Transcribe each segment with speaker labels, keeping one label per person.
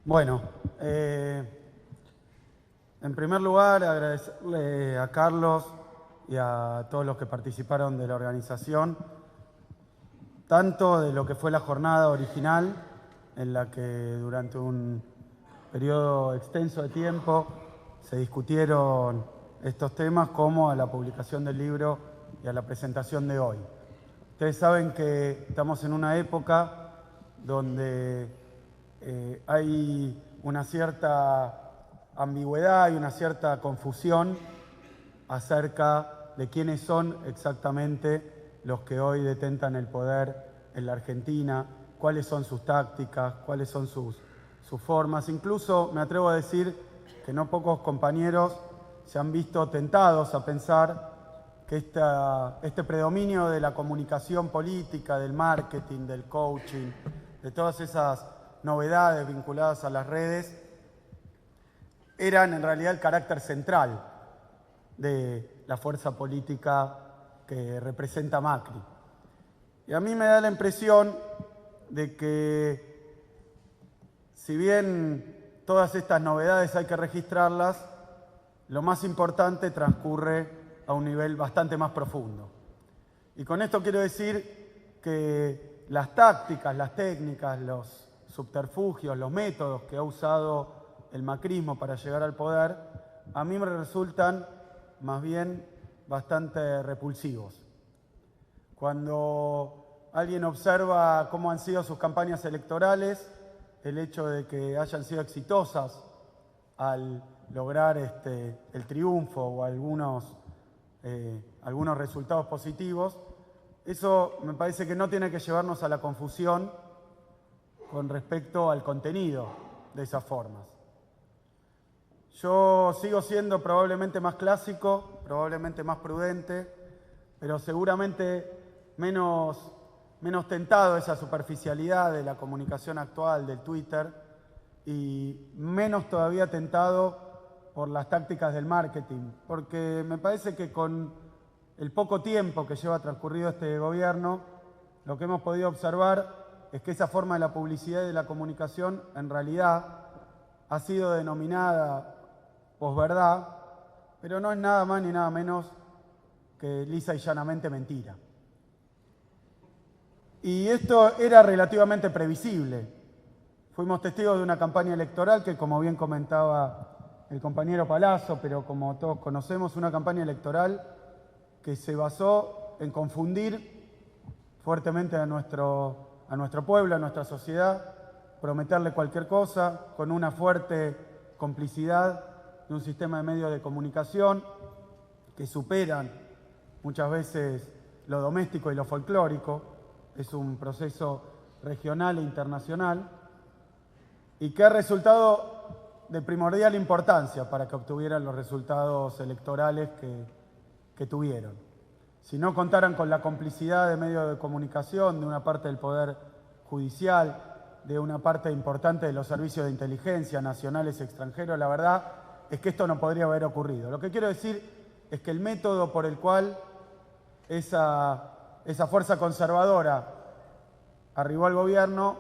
Speaker 1: Bueno, en primer lugar agradecerle a Carlos y a todos los que participaron de la organización, tanto de lo que fue la jornada original, en la que durante un periodo extenso de tiempo se discutieron estos temas, como a la publicación del libro y a la presentación de hoy. Ustedes saben que estamos en una época donde hay una cierta ambigüedad y una cierta confusión acerca de quiénes son exactamente los que hoy detentan el poder en la Argentina, cuáles son sus tácticas, cuáles son sus formas. Incluso me atrevo a decir que no pocos compañeros se han visto tentados a pensar que este predominio de la comunicación política, del marketing, del coaching, de todas esas novedades vinculadas a las redes, eran en realidad el carácter central de la fuerza política que representa Macri. Y a mí me da la impresión de que, si bien todas estas novedades hay que registrarlas, lo más importante transcurre a un nivel bastante más profundo. Y con esto quiero decir que las tácticas, las técnicas, los subterfugios, los métodos que ha usado el macrismo para llegar al poder, a mí me resultan más bien bastante repulsivos. Cuando alguien observa cómo han sido sus campañas electorales, el hecho de que hayan sido exitosas al lograr el triunfo o algunos resultados positivos, eso me parece que no tiene que llevarnos a la confusión con respecto al contenido de esas formas. Yo sigo siendo probablemente más clásico, probablemente más prudente, pero seguramente menos tentado a esa superficialidad de la comunicación actual, del Twitter, y menos todavía tentado por las tácticas del marketing, porque me parece que con el poco tiempo que lleva transcurrido este gobierno, lo que hemos podido observar es que esa forma de la publicidad y de la comunicación en realidad ha sido denominada posverdad, pero no es nada más ni nada menos que lisa y llanamente mentira. Y esto era relativamente previsible. Fuimos testigos de una campaña electoral que, como bien comentaba el compañero Palazzo, pero como todos conocemos, una campaña electoral que se basó en confundir fuertemente a nuestro pueblo, a nuestra sociedad, prometerle cualquier cosa, con una fuerte complicidad de un sistema de medios de comunicación que superan muchas veces lo doméstico y lo folclórico. Es un proceso regional e internacional y que ha resultado de primordial importancia para que obtuvieran los resultados electorales que tuvieron. Si no contaran con la complicidad de medios de comunicación, de una parte del Poder Judicial, de una parte importante de los servicios de inteligencia nacionales y extranjeros, la verdad es que esto no podría haber ocurrido. Lo que quiero decir es que el método por el cual esa fuerza conservadora arribó al gobierno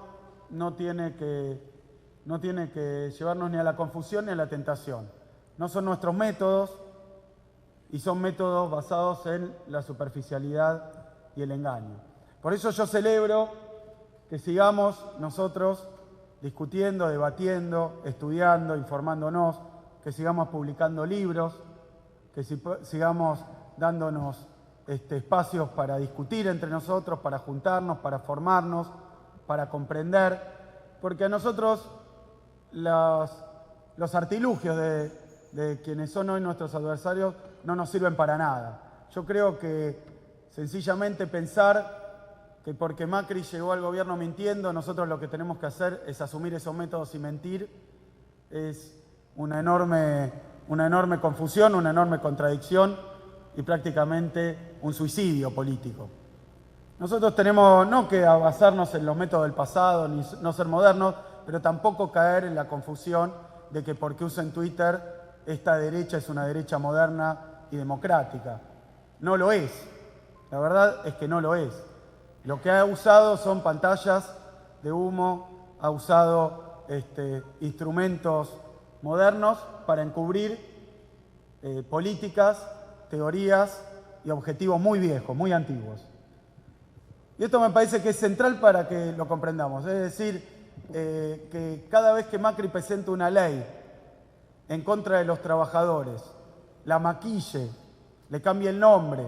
Speaker 1: no tiene que llevarnos ni a la confusión ni a la tentación. No son nuestros métodos y son métodos basados en la superficialidad y el engaño. Por eso yo celebro que sigamos nosotros discutiendo, debatiendo, estudiando, informándonos, que sigamos publicando libros, que sigamos dándonos espacios para discutir entre nosotros, para juntarnos, para formarnos, para comprender, porque a nosotros los artilugios de quienes son hoy nuestros adversarios no nos sirven para nada. Yo creo que sencillamente pensar que porque Macri llegó al gobierno mintiendo, nosotros lo que tenemos que hacer es asumir esos métodos y mentir, es una enorme confusión, una enorme contradicción y prácticamente un suicidio político. Nosotros tenemos no que basarnos en los métodos del pasado, ni no ser modernos, pero tampoco caer en la confusión de que porque usen Twitter, esta derecha es una derecha moderna y democrática. No lo es. La verdad es que no lo es. Lo que ha usado son pantallas de humo, ha usado instrumentos modernos para encubrir políticas, teorías y objetivos muy viejos, muy antiguos. Y esto me parece que es central para que lo comprendamos. Es decir, que cada vez que Macri presenta una ley en contra de los trabajadores, la maquille, le cambie el nombre,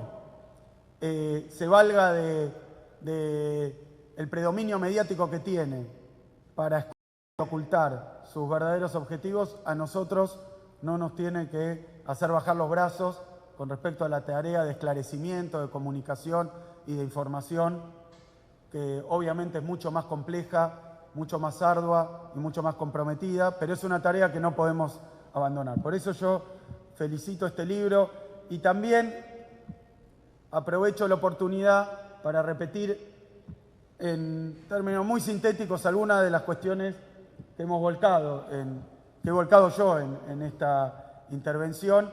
Speaker 1: se valga de el predominio mediático que tiene para ocultar sus verdaderos objetivos, a nosotros no nos tiene que hacer bajar los brazos con respecto a la tarea de esclarecimiento, de comunicación y de información, que obviamente es mucho más compleja, mucho más ardua y mucho más comprometida, pero es una tarea que no podemos abandonar. Por eso yo felicito este libro y también aprovecho la oportunidad para repetir en términos muy sintéticos algunas de las cuestiones que hemos volcado, que he volcado yo en esta intervención.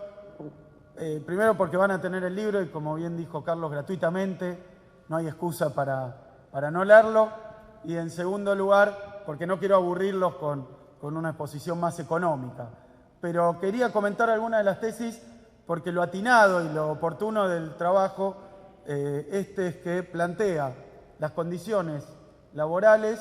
Speaker 1: Primero porque van a tener el libro y, como bien dijo Carlos, gratuitamente, no hay excusa para no leerlo. Y en segundo lugar, porque no quiero aburrirlos con una exposición más económica. Pero quería comentar algunas de las tesis porque lo atinado y lo oportuno del trabajo es que plantea las condiciones laborales,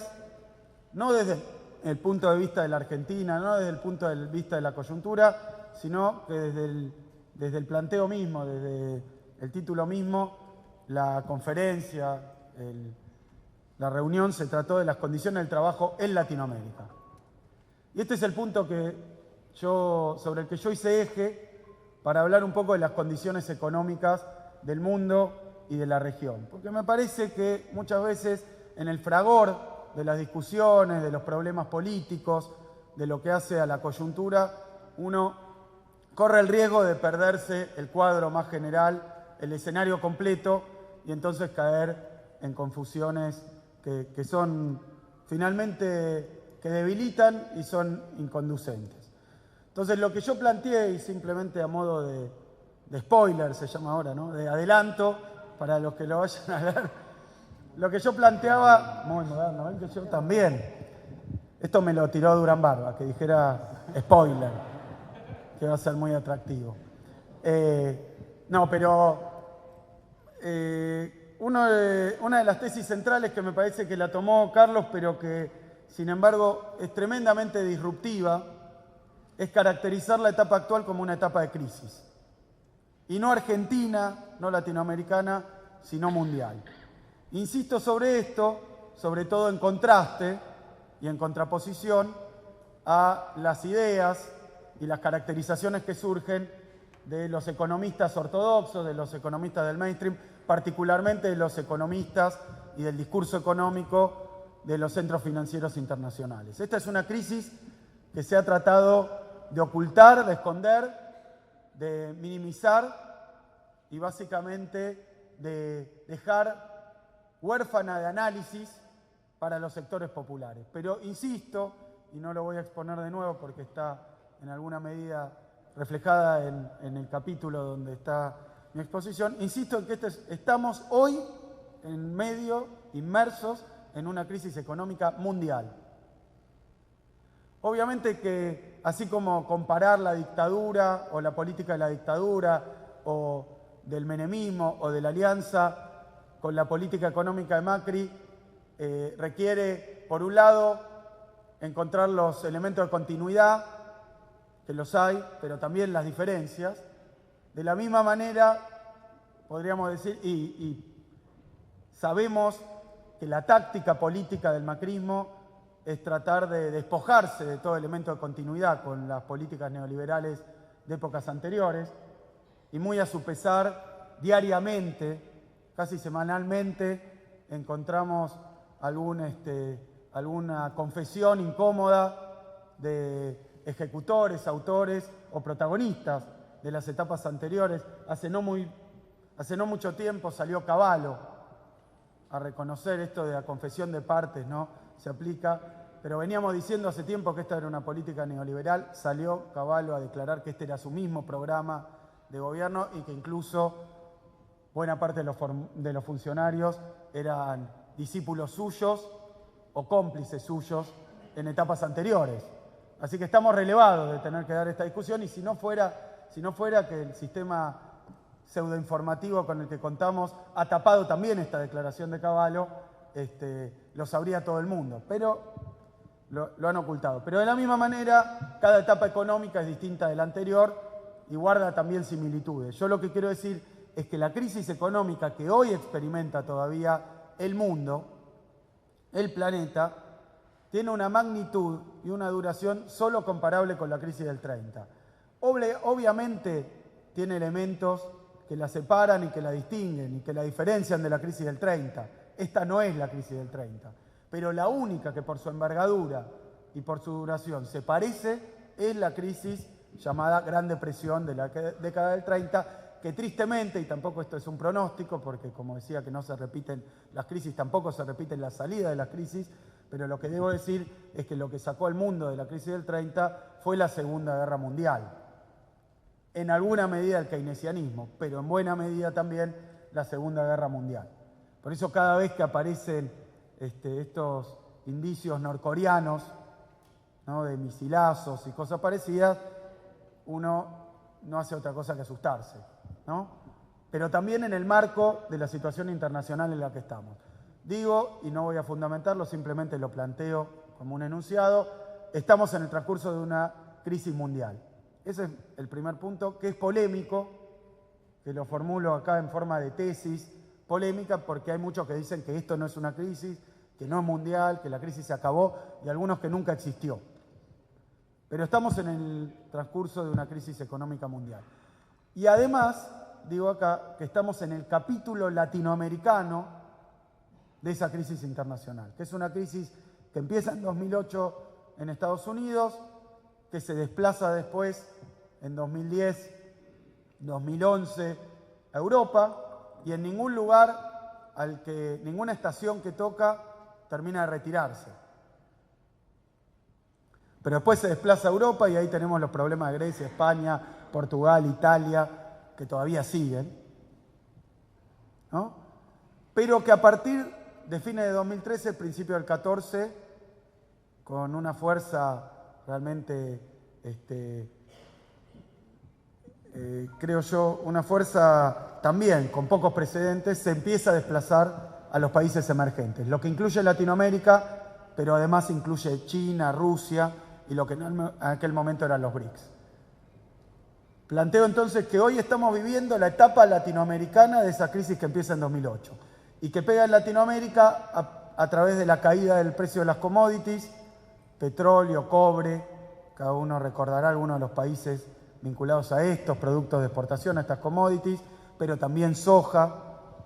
Speaker 1: no desde el punto de vista de la Argentina, no desde el punto de vista de la coyuntura, sino que desde el planteo mismo, desde el título mismo, la conferencia, la reunión se trató de las condiciones del trabajo en Latinoamérica. Y este es el punto sobre el que yo hice eje para hablar un poco de las condiciones económicas del mundo y de la región. Porque me parece que muchas veces en el fragor de las discusiones, de los problemas políticos, de lo que hace a la coyuntura, uno corre el riesgo de perderse el cuadro más general, el escenario completo, y entonces caer en confusiones que son finalmente, que debilitan y son inconducentes. Entonces lo que yo planteé, y simplemente a modo de spoiler se llama ahora, ¿no?, de adelanto, para los que lo vayan a leer, lo que yo planteaba, muy moderno, ¿ven que yo también? Esto me lo tiró Durán Barba, que dijera spoiler, que va a ser muy atractivo. No, pero una de las tesis centrales que me parece que la tomó Carlos, pero que sin embargo es tremendamente disruptiva, es caracterizar la etapa actual como una etapa de crisis. Y no argentina, no latinoamericana, sino mundial. Insisto sobre esto, sobre todo en contraste y en contraposición a las ideas y las caracterizaciones que surgen de los economistas ortodoxos, de los economistas del mainstream, particularmente de los economistas y del discurso económico de los centros financieros internacionales. Esta es una crisis que se ha tratado de ocultar, de esconder, de minimizar y básicamente de dejar huérfana de análisis para los sectores populares. Pero insisto, y no lo voy a exponer de nuevo porque está en alguna medida reflejada en el capítulo donde está mi exposición, insisto en que estamos hoy en medio, inmersos en una crisis económica mundial. Obviamente que así como comparar la dictadura o la política de la dictadura o del menemismo o de la alianza con la política económica de Macri requiere, por un lado, encontrar los elementos de continuidad, que los hay, pero también las diferencias. De la misma manera, podríamos decir, y sabemos que la táctica política del macrismo es tratar de despojarse de todo elemento de continuidad con las políticas neoliberales de épocas anteriores, y muy a su pesar, diariamente, casi semanalmente, encontramos alguna confesión incómoda de ejecutores, autores o protagonistas de las etapas anteriores. Hace no mucho tiempo salió Cavallo a reconocer esto de la confesión de partes, ¿no? Se aplica, pero veníamos diciendo hace tiempo que esta era una política neoliberal. Salió Cavallo a declarar que este era su mismo programa de gobierno y que incluso buena parte de los funcionarios eran discípulos suyos o cómplices suyos en etapas anteriores. Así que estamos relevados de tener que dar esta discusión y si no fuera que el sistema pseudoinformativo con el que contamos ha tapado también esta declaración de Cavallo, lo sabría todo el mundo, pero lo han ocultado. Pero de la misma manera, cada etapa económica es distinta de la anterior y guarda también similitudes. Yo lo que quiero decir es que la crisis económica que hoy experimenta todavía el mundo, el planeta, tiene una magnitud y una duración solo comparable con la crisis del 30. Obviamente tiene elementos que la separan y que la distinguen y que la diferencian de la crisis del 30. Esta no es la crisis del 30, pero la única que por su envergadura y por su duración se parece es la crisis llamada Gran Depresión de la década del 30, que tristemente, y tampoco esto es un pronóstico, porque como decía que no se repiten las crisis, tampoco se repiten las salidas de las crisis, pero lo que debo decir es que lo que sacó al mundo de la crisis del 30 fue la Segunda Guerra Mundial. En alguna medida el keynesianismo, pero en buena medida también la Segunda Guerra Mundial. Por eso cada vez que aparecen estos indicios norcoreanos, ¿no?, de misilazos y cosas parecidas, uno no hace otra cosa que asustarse, ¿no? Pero también en el marco de la situación internacional en la que estamos. Digo, y no voy a fundamentarlo, simplemente lo planteo como un enunciado, estamos en el transcurso de una crisis mundial. Ese es el primer punto, que es polémico, que lo formulo acá en forma de tesis polémica, porque hay muchos que dicen que esto no es una crisis, que no es mundial, que la crisis se acabó, y algunos que nunca existió. Pero estamos en el transcurso de una crisis económica mundial. Y además, digo acá, que estamos en el capítulo latinoamericano de esa crisis internacional, que es una crisis que empieza en 2008 en Estados Unidos, que se desplaza después en 2010, 2011 a Europa, y en ningún lugar, ninguna estación que toca termina de retirarse. Pero después se desplaza a Europa y ahí tenemos los problemas de Grecia, España, Portugal, Italia, que todavía siguen, ¿no? Pero que a partir de fines de 2013, principio del 14, con una fuerza realmente, creo yo, una fuerza también con pocos precedentes, se empieza a desplazar a los países emergentes, lo que incluye Latinoamérica, pero además incluye China, Rusia y lo que en aquel momento eran los BRICS. Planteo entonces que hoy estamos viviendo la etapa latinoamericana de esa crisis que empieza en 2008 y que pega en Latinoamérica a través de la caída del precio de las commodities, petróleo, cobre, cada uno recordará algunos de los países vinculados a estos productos de exportación, a estas commodities, pero también soja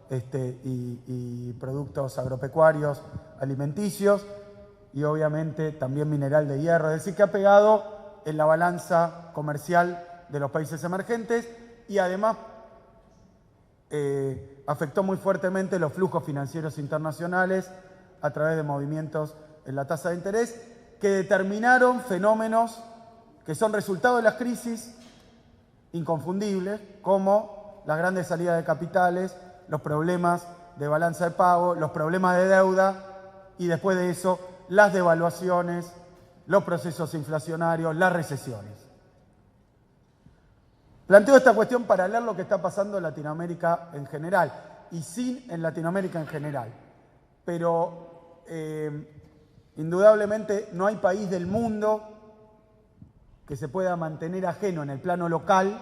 Speaker 1: y productos agropecuarios, alimenticios y obviamente también mineral de hierro, es decir, que ha pegado en la balanza comercial de los países emergentes y además afectó muy fuertemente los flujos financieros internacionales a través de movimientos en la tasa de interés que determinaron fenómenos que son resultado de las crisis inconfundibles, como las grandes salidas de capitales, los problemas de balanza de pago, los problemas de deuda y después de eso las devaluaciones, los procesos inflacionarios, las recesiones. Planteo esta cuestión para hablar lo que está pasando en Latinoamérica en general y sin en Latinoamérica en general. Pero indudablemente no hay país del mundo que se pueda mantener ajeno en el plano local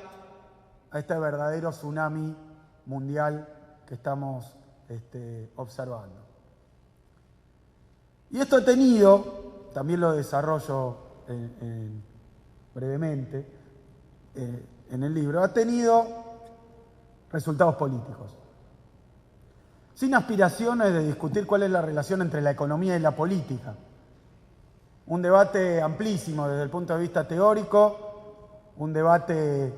Speaker 1: a este verdadero tsunami mundial que estamos observando. Y esto ha tenido, también lo desarrollo brevemente en el libro, ha tenido resultados políticos. Sin aspiraciones de discutir cuál es la relación entre la economía y la política. Un debate amplísimo desde el punto de vista teórico, un debate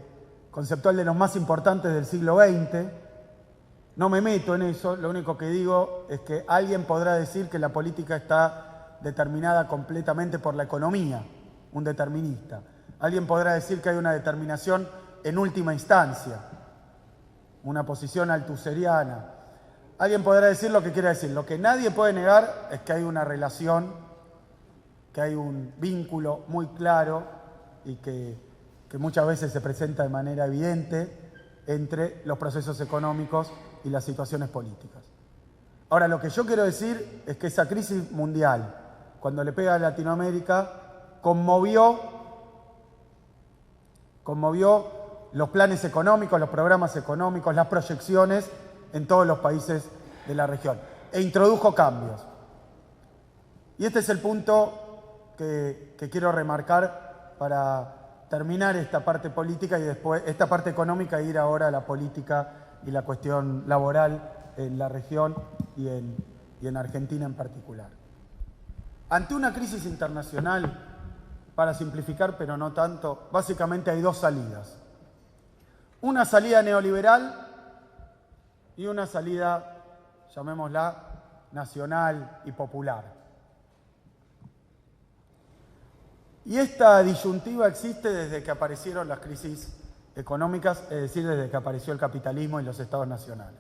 Speaker 1: conceptual de los más importantes del siglo XX. No me meto en eso, lo único que digo es que alguien podrá decir que la política está determinada completamente por la economía, un determinista. Alguien podrá decir que hay una determinación en última instancia, una posición althuseriana. Alguien podrá decir lo que quiera decir. Lo que nadie puede negar es que hay una relación que hay un vínculo muy claro y que muchas veces se presenta de manera evidente entre los procesos económicos y las situaciones políticas. Ahora, lo que yo quiero decir es que esa crisis mundial, cuando le pega a Latinoamérica, conmovió los planes económicos, los programas económicos, las proyecciones en todos los países de la región e introdujo cambios. Y este es el punto que quiero remarcar para terminar esta parte política y después esta parte económica e ir ahora a la política y la cuestión laboral en la región y en Argentina en particular. Ante una crisis internacional, para simplificar pero no tanto, básicamente hay dos salidas. Una salida neoliberal y una salida, llamémosla, nacional y popular. Y esta disyuntiva existe desde que aparecieron las crisis económicas, es decir, desde que apareció el capitalismo y los estados nacionales.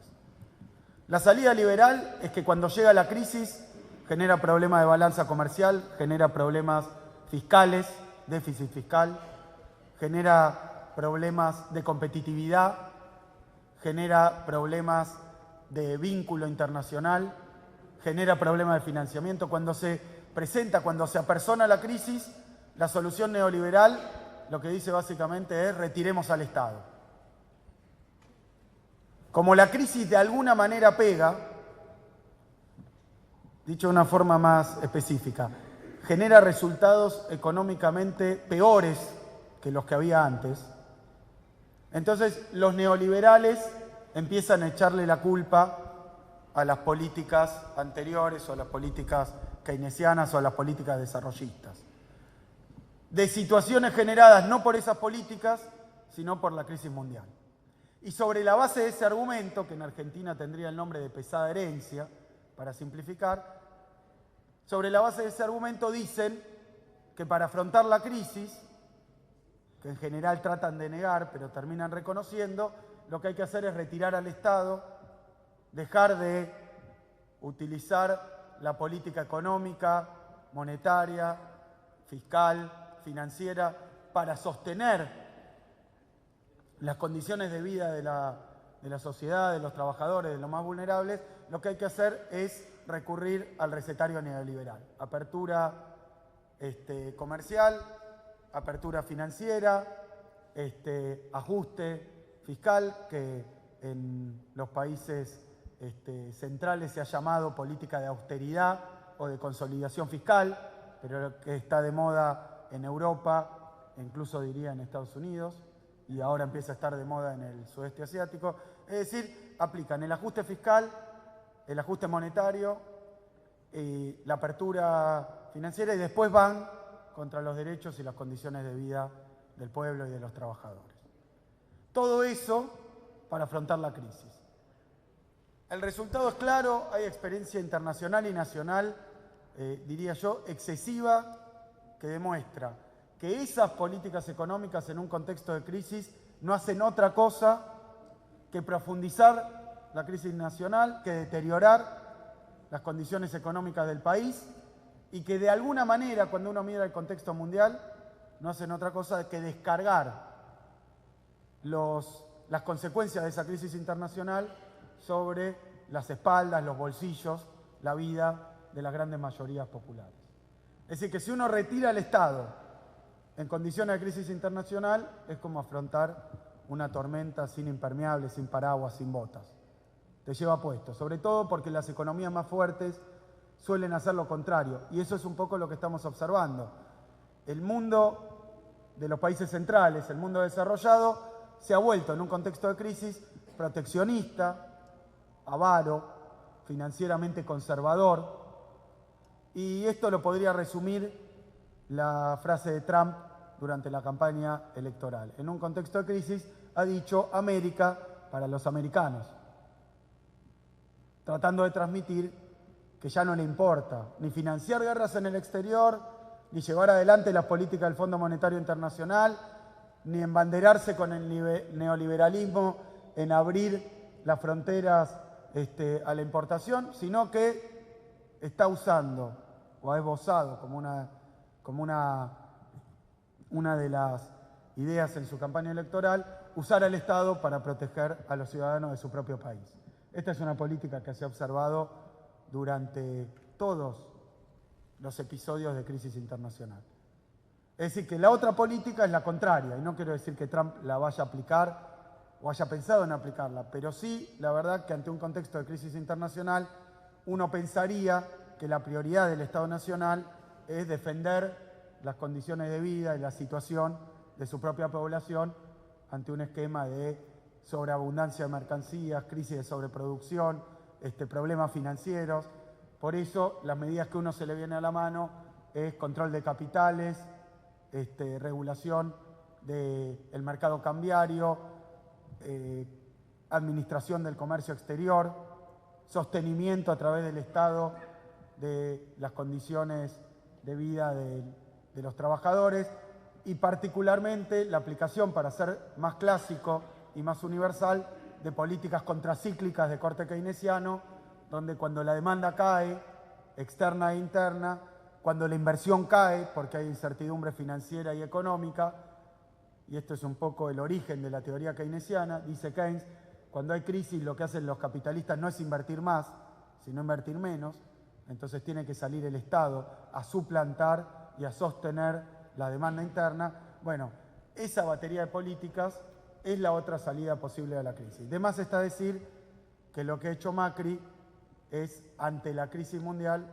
Speaker 1: La salida liberal es que cuando llega la crisis genera problemas de balanza comercial, genera problemas fiscales, déficit fiscal, genera problemas de competitividad, genera problemas de vínculo internacional, genera problemas de financiamiento. Cuando se presenta, cuando se apersona la crisis, la solución neoliberal lo que dice básicamente es retiremos al Estado. Como la crisis de alguna manera pega, dicho de una forma más específica, genera resultados económicamente peores que los que había antes, entonces los neoliberales empiezan a echarle la culpa a las políticas anteriores o a las políticas keynesianas o a las políticas desarrollistas, de situaciones generadas no por esas políticas, sino por la crisis mundial. Y sobre la base de ese argumento, que en Argentina tendría el nombre de pesada herencia, para simplificar, sobre la base de ese argumento dicen que para afrontar la crisis, que en general tratan de negar, pero terminan reconociendo, lo que hay que hacer es retirar al Estado, dejar de utilizar la política económica, monetaria, fiscal, financiera, para sostener las condiciones de vida de la sociedad, de los trabajadores, de los más vulnerables. Lo que hay que hacer es recurrir al recetario neoliberal. Apertura comercial, apertura financiera, ajuste fiscal, que en los países centrales se ha llamado política de austeridad o de consolidación fiscal, pero que está de moda en Europa, incluso diría en Estados Unidos, y ahora empieza a estar de moda en el sudeste asiático. Es decir, aplican el ajuste fiscal, el ajuste monetario, la apertura financiera y después van contra los derechos y las condiciones de vida del pueblo y de los trabajadores. Todo eso para afrontar la crisis. El resultado es claro, hay experiencia internacional y nacional, diría yo, excesiva, que demuestra que esas políticas económicas en un contexto de crisis no hacen otra cosa que profundizar la crisis nacional, que deteriorar las condiciones económicas del país y que de alguna manera, cuando uno mira el contexto mundial, no hacen otra cosa que descargar las consecuencias de esa crisis internacional sobre las espaldas, los bolsillos, la vida de las grandes mayorías populares. Es decir, que si uno retira al Estado en condiciones de crisis internacional, es como afrontar una tormenta sin impermeables, sin paraguas, sin botas. Te lleva puesto, sobre todo porque las economías más fuertes suelen hacer lo contrario. Y eso es un poco lo que estamos observando. El mundo de los países centrales, el mundo desarrollado, se ha vuelto en un contexto de crisis proteccionista, avaro, financieramente conservador. Y esto lo podría resumir la frase de Trump durante la campaña electoral. En un contexto de crisis ha dicho América para los americanos, tratando de transmitir que ya no le importa ni financiar guerras en el exterior, ni llevar adelante las políticas del Fondo Monetario Internacional, ni embanderarse con el neoliberalismo en abrir las fronteras a la importación, sino que está usando o ha esbozado como una como una de las ideas en su campaña electoral, usar al Estado para proteger a los ciudadanos de su propio país. Esta es una política que se ha observado durante todos los episodios de crisis internacional. Es decir, que la otra política es la contraria, y no quiero decir que Trump la vaya a aplicar o haya pensado en aplicarla, pero sí, la verdad que ante un contexto de crisis internacional, uno pensaría que la prioridad del Estado Nacional es defender las condiciones de vida y la situación de su propia población ante un esquema de sobreabundancia de mercancías, crisis de sobreproducción, problemas financieros. Por eso, las medidas que uno se le viene a la mano es control de capitales, regulación del mercado cambiario, administración del comercio exterior, sostenimiento a través del Estado de las condiciones de vida de los trabajadores y particularmente la aplicación, para ser más clásico y más universal, de políticas contracíclicas de corte keynesiano, donde cuando la demanda cae, externa e interna, cuando la inversión cae, porque hay incertidumbre financiera y económica, y esto es un poco el origen de la teoría keynesiana, dice Keynes, cuando hay crisis lo que hacen los capitalistas no es invertir más, sino invertir menos, entonces tiene que salir el Estado a suplantar y a sostener la demanda interna. Bueno, esa batería de políticas es la otra salida posible a la crisis. De más está decir que lo que ha hecho Macri es, ante la crisis mundial,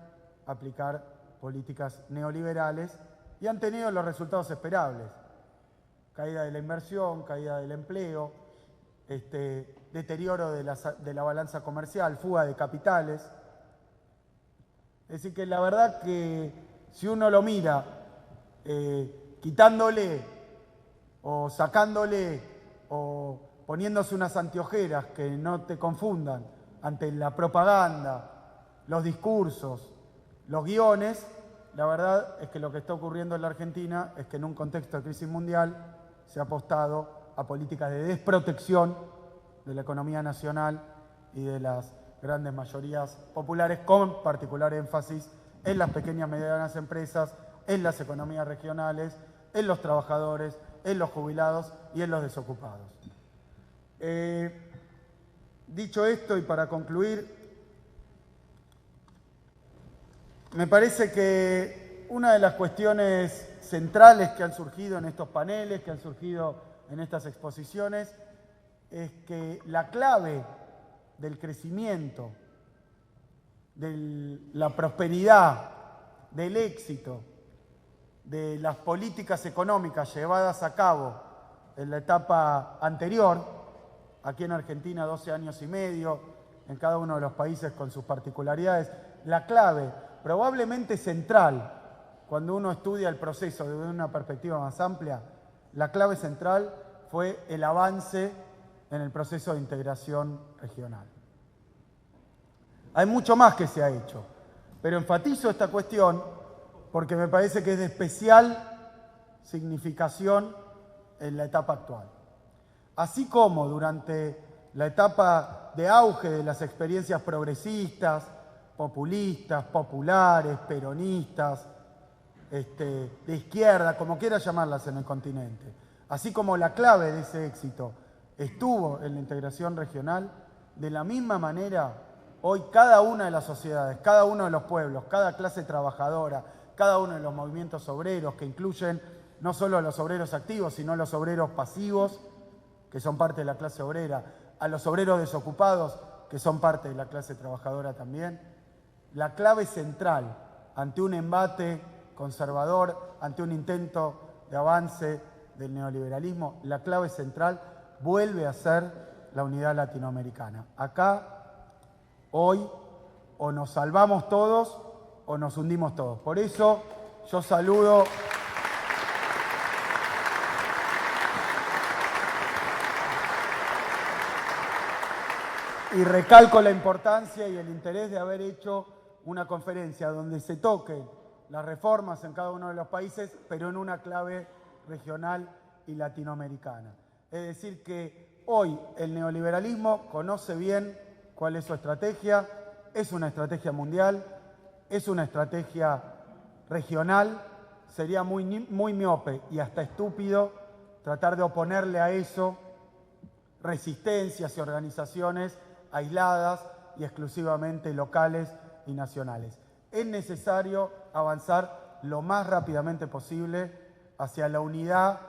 Speaker 1: aplicar políticas neoliberales y han tenido los resultados esperables. Caída de la inversión, caída del empleo, deterioro de la balanza comercial, fuga de capitales. Es decir, que la verdad que si uno lo mira quitándole o sacándole o poniéndose unas anteojeras que no te confundan ante la propaganda, los discursos, los guiones, la verdad es que lo que está ocurriendo en la Argentina es que en un contexto de crisis mundial se ha apostado a políticas de desprotección de la economía nacional y de las grandes mayorías populares, con particular énfasis en las pequeñas y medianas empresas, en las economías regionales, en los trabajadores, en los jubilados y en los desocupados. Dicho esto, y para concluir, me parece que una de las cuestiones centrales que han surgido en estos paneles, que han surgido en estas exposiciones, es que la clave del crecimiento, de la prosperidad, del éxito, de las políticas económicas llevadas a cabo en la etapa anterior, aquí en Argentina 12 años y medio, en cada uno de los países con sus particularidades, la clave probablemente central, cuando uno estudia el proceso desde una perspectiva más amplia, la clave central fue el avance en el proceso de integración regional. Hay mucho más que se ha hecho, pero enfatizo esta cuestión porque me parece que es de especial significación en la etapa actual. Así como durante la etapa de auge de las experiencias progresistas, populistas, populares, peronistas, de izquierda, como quiera llamarlas en el continente, así como la clave de ese éxito estuvo en la integración regional, de la misma manera, hoy cada una de las sociedades, cada uno de los pueblos, cada clase trabajadora, cada uno de los movimientos obreros, que incluyen no solo a los obreros activos, sino a los obreros pasivos, que son parte de la clase obrera, a los obreros desocupados, que son parte de la clase trabajadora también. La clave central ante un embate conservador, ante un intento de avance del neoliberalismo, la clave central vuelve a ser la unidad latinoamericana. Acá, hoy, o nos salvamos todos o nos hundimos todos. Por eso yo saludo y recalco la importancia y el interés de haber hecho una conferencia donde se toquen las reformas en cada uno de los países, pero en una clave regional y latinoamericana. Es decir, que hoy el neoliberalismo conoce bien cuál es su estrategia, es una estrategia mundial, es una estrategia regional, sería muy miope y hasta estúpido tratar de oponerle a eso resistencias y organizaciones aisladas y exclusivamente locales y nacionales. Es necesario avanzar lo más rápidamente posible hacia la unidad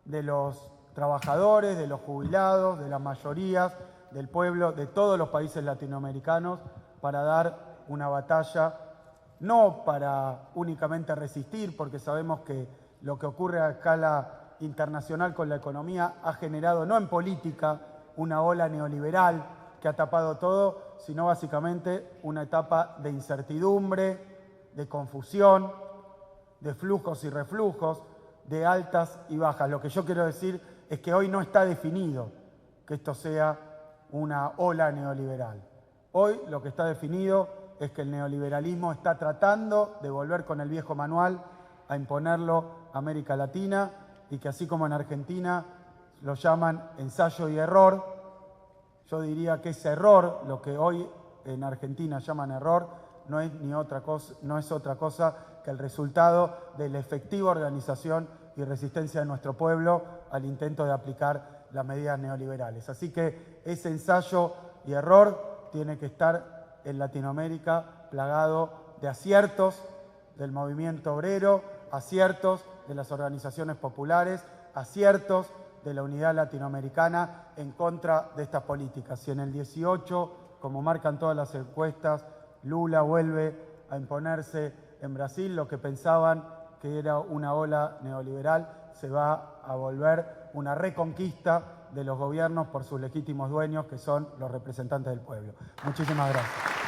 Speaker 1: de los trabajadores, de los jubilados, de las mayorías, del pueblo, de todos los países latinoamericanos, para dar una batalla, no para únicamente resistir, porque sabemos que lo que ocurre a escala internacional con la economía ha generado, no en política, una ola neoliberal que ha tapado todo, sino básicamente una etapa de incertidumbre, de confusión, de flujos y reflujos, de altas y bajas. Lo que yo quiero decir es que hoy no está definido que esto sea una ola neoliberal. Hoy lo que está definido es que el neoliberalismo está tratando de volver con el viejo manual a imponerlo a América Latina y que así como en Argentina lo llaman ensayo y error, yo diría que ese error, lo que hoy en Argentina llaman error, no es otra cosa que el resultado de la efectiva organización y resistencia de nuestro pueblo al intento de aplicar las medidas neoliberales. Así que ese ensayo y error tiene que estar en Latinoamérica plagado de aciertos del movimiento obrero, aciertos de las organizaciones populares, aciertos de la unidad latinoamericana en contra de estas políticas. Y en el 18, como marcan todas las encuestas, Lula vuelve a imponerse en Brasil. Lo que pensaban que era una ola neoliberal se va a volver una reconquista de los gobiernos por sus legítimos dueños, que son los representantes del pueblo. Muchísimas gracias.